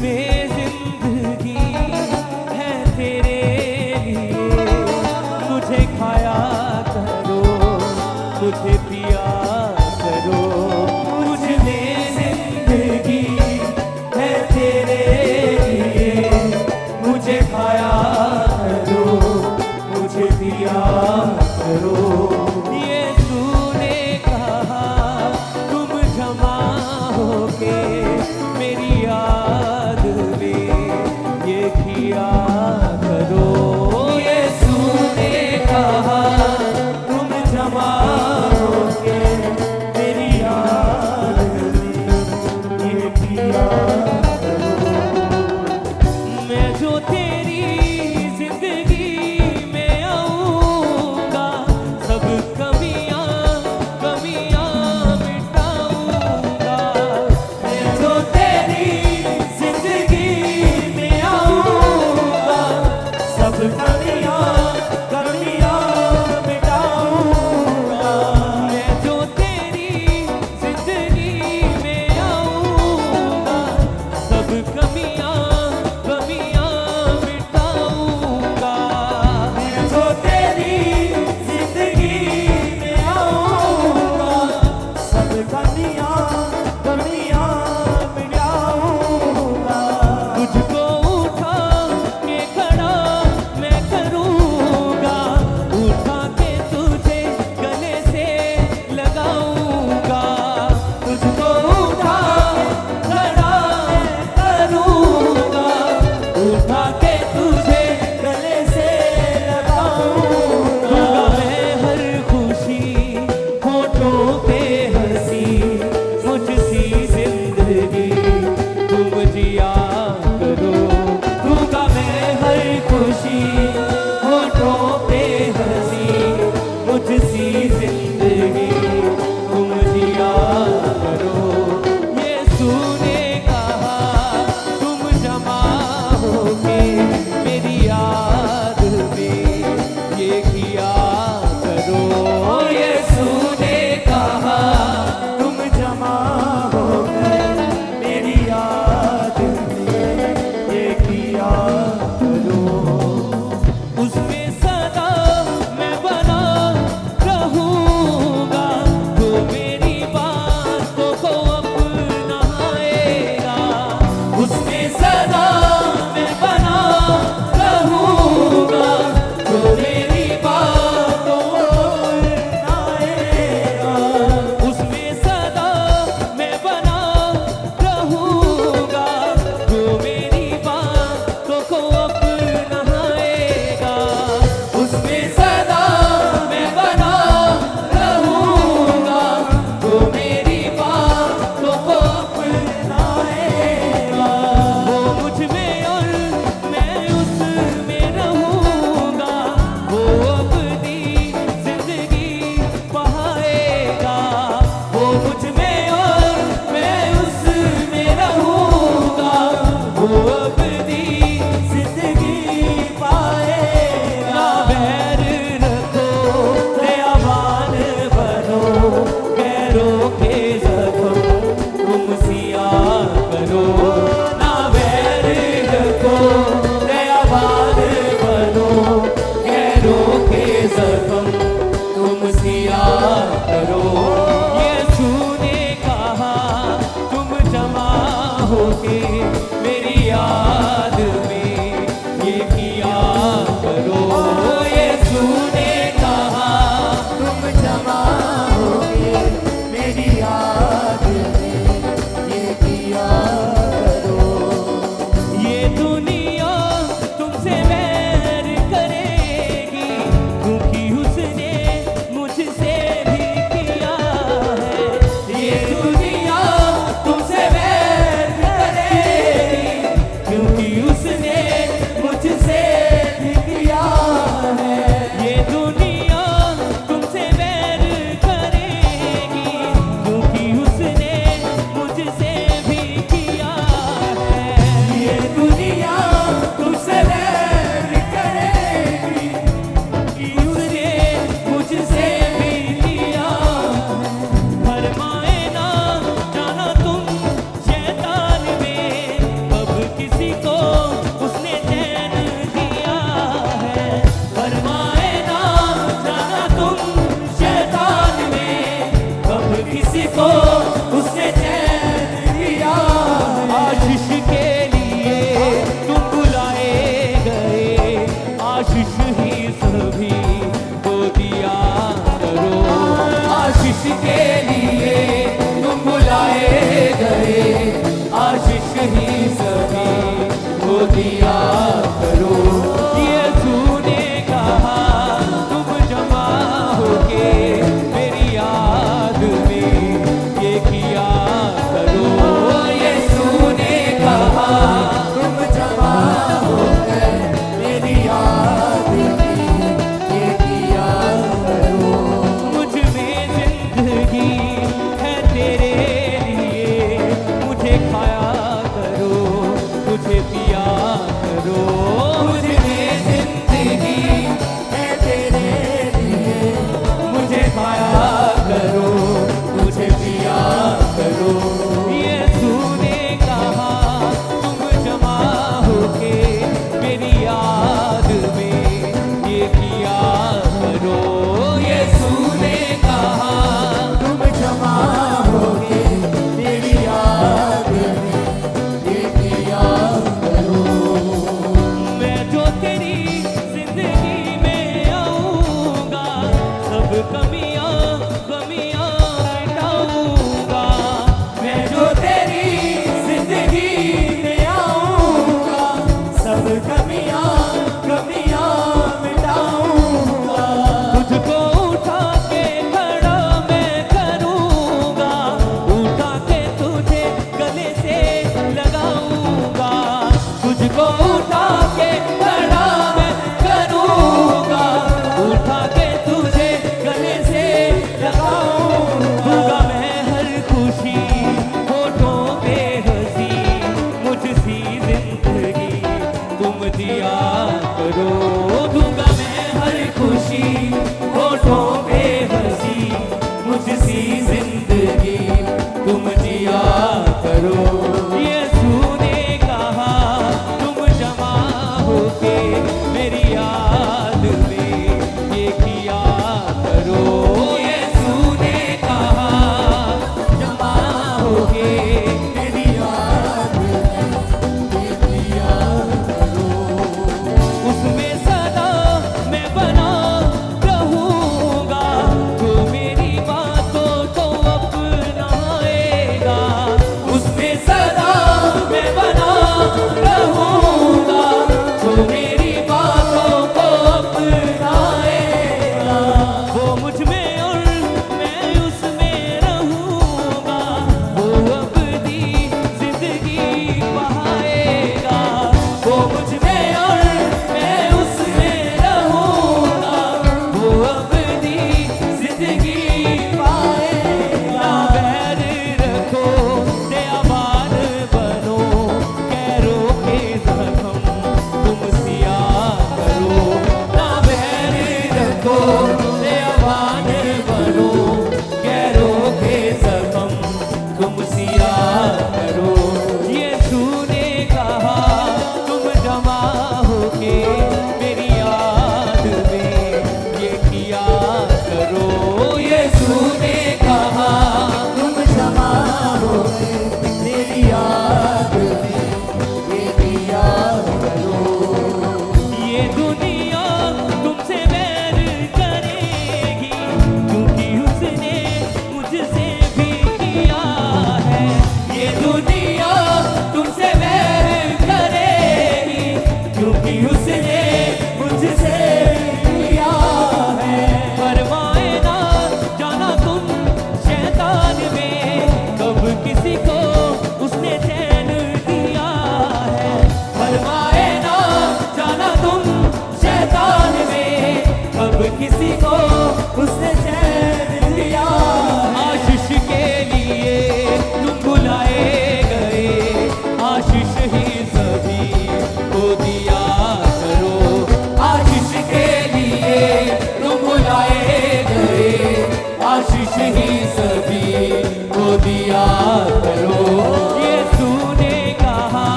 में जिंदगी है तेरे लिए, मुझे खाया करो, मुझे पिया करो। मुझ में जिंदगी है तेरे लिए, मुझे खाया करो, मुझे पिया करो। यीशु ने कहा तुम जमा होके मेरी याद में ये किया करो। यीशु ने कहा तुम जमा होके मेरी याद में ये किया करो। मैं जो तेरी जिंदगी में आऊंगा, सब कमियां मिटाऊंगा। मैं जो तेरी जिंदगी में आऊंगा, सब कमियां मिटाऊंगा। मैं जो तेरी जिंदगी में आऊंगा, सब कमियां मिटाऊंगा। मैं जो तेरी जिंदगी में आऊंगा, सब कमियां मिटाऊंगा। तुझको उठा के खड़ा मैं करूंगा, उठा के तुझे गले से लगाऊंगा। तुझको उठा खड़ा मैं करूंगा, उठा के तुझे गले से लगाऊंगा। मैं हर खुशी होठों पे हंसी, मुझसी जिंदगी तुम जिया करो। दूंगा मैं हर खुशी होठों पे हंसी, मुझसी जिंदगी तुम जिया करो। यीशु ने कहा तुम जमा होके मेरी याद में ये किया करो। यीशु ने कहा तुम जमा होकर मेरी याद में ये किया करो। उसमें सदा मैं बना रहूंगा, जो मेरी बातों को अपनाएगा। उसमें सदा मैं बना रहूंगा, जो मेरी बातों को अपनाएगा। उसमें सदा मैं बना रहूंगा, जो मेरी बातों को अपनाएगा। उसमें सदा मैं बना रहूंगा, जो मेरी बातों को अपनाएगा। वो मुझ में और मैं उसमें रहूंगा, वो अपनी जिंदगी बहाएगा। वो मुझ में और मैं उसमें रहूंगा, वो अपनी जिंदगी पाएगा। ना बैर रखो दयावान बनो, गैरों के जख्म तुम सिया करो। ना बैर रखो दयावान बनो, गैरों के जख्म तुम सिया करो। यीशु ने कहा तुम जमा होके मेरी याद ही सभी को दिया करो। आशीष के लिए तुम बुलाए गए, आशीष ही सभी को दिया करो। यीशु ने कहा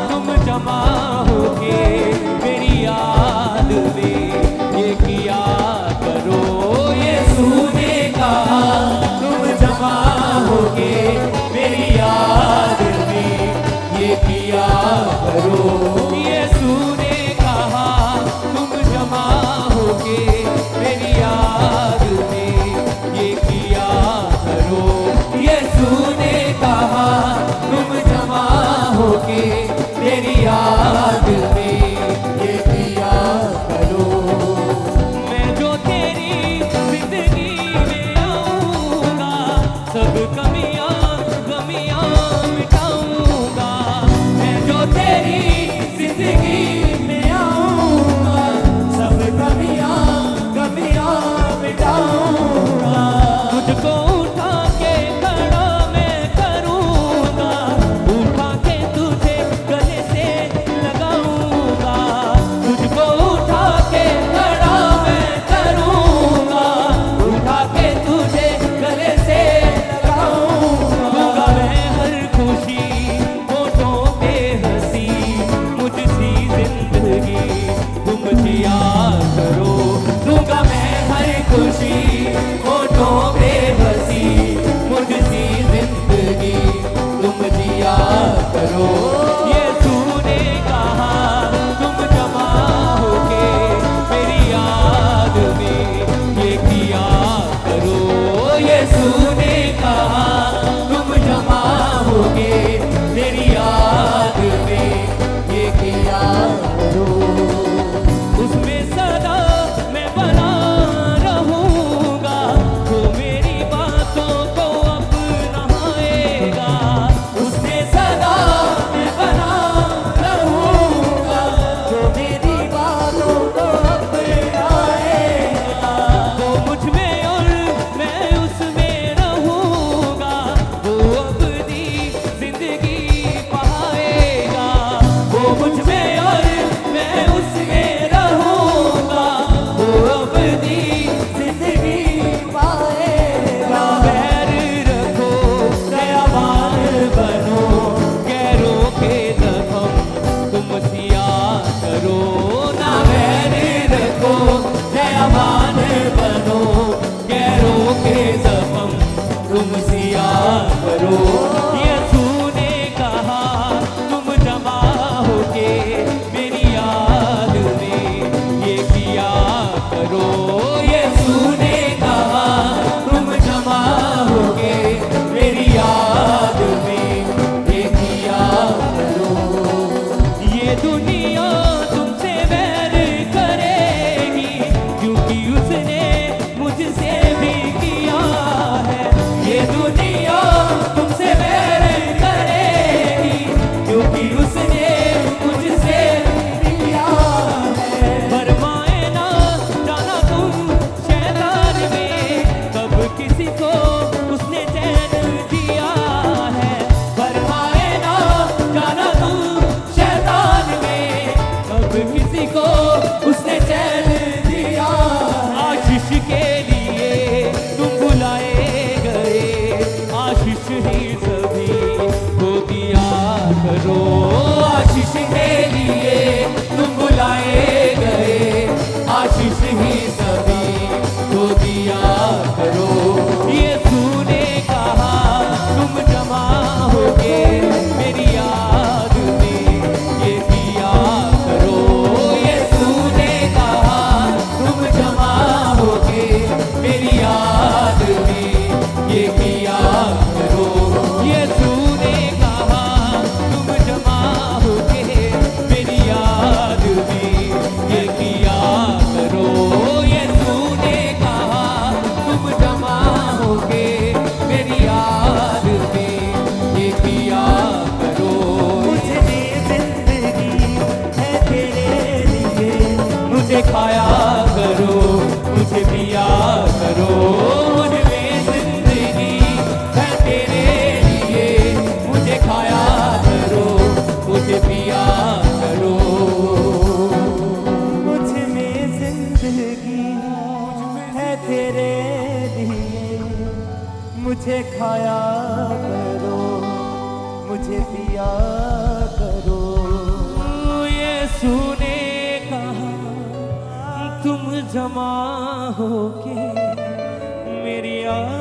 तुम जमा होके मेरी याद में ये किया करो। यीशु ने कहा तुम जमा होके मेरी याद में ये किया करो। यीशु ने कहा तुम जमा होके मेरी याद में ये किया करो। यीशु ने कहा तुम जमा होके मेरी याद में ये किया करो। मैं जो तेरी जिंदगी में आऊंगा सब कमियां गमियां मिटाऊंगा। मैं जो तेरी जिंदगी में आऊंगा सब कमियां जमा होके मेरी याद